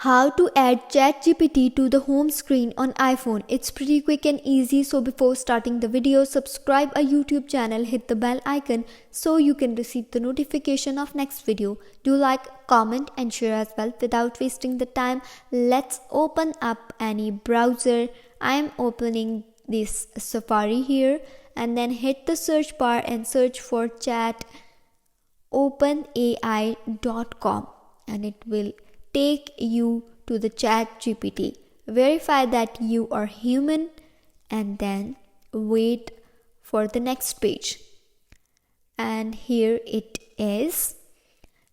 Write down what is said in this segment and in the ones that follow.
How to add ChatGPT to the home screen on iPhone. It's pretty quick and easy, so before starting the video, subscribe our YouTube channel, hit the bell icon so you can receive the notification of next video. Do like, comment and share as well. Without wasting the time, let's open up any browser. I am opening this Safari here and then hit the search bar and search for chat openai.com and it will take you to the chat GPT. Verify that you are human and then wait for the next page. And here it is.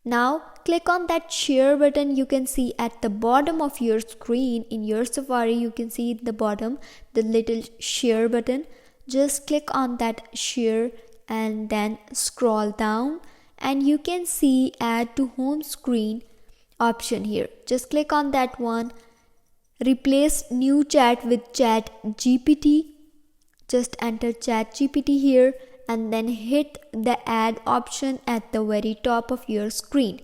Now click on that share button you can see at the bottom of your screen. In your Safari you can see at the bottom the little share button. Just click on that share and then scroll down and you can see add to home screen option here. Just click on that one. Replace new chat with chat GPT. Just enter chat GPT here and then hit the add option at the very top of your screen.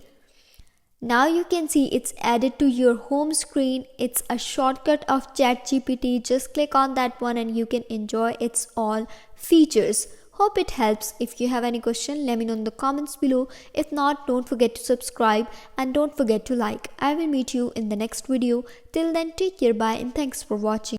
Now you can see it's added to your home screen. It's a shortcut of chat GPT. Just click on that one and you can enjoy its all features. Hope it helps. If you have any question, let me know in the comments below. If not, don't forget to subscribe and don't forget to like. I will meet you in the next video. Till then, take care, bye and thanks for watching.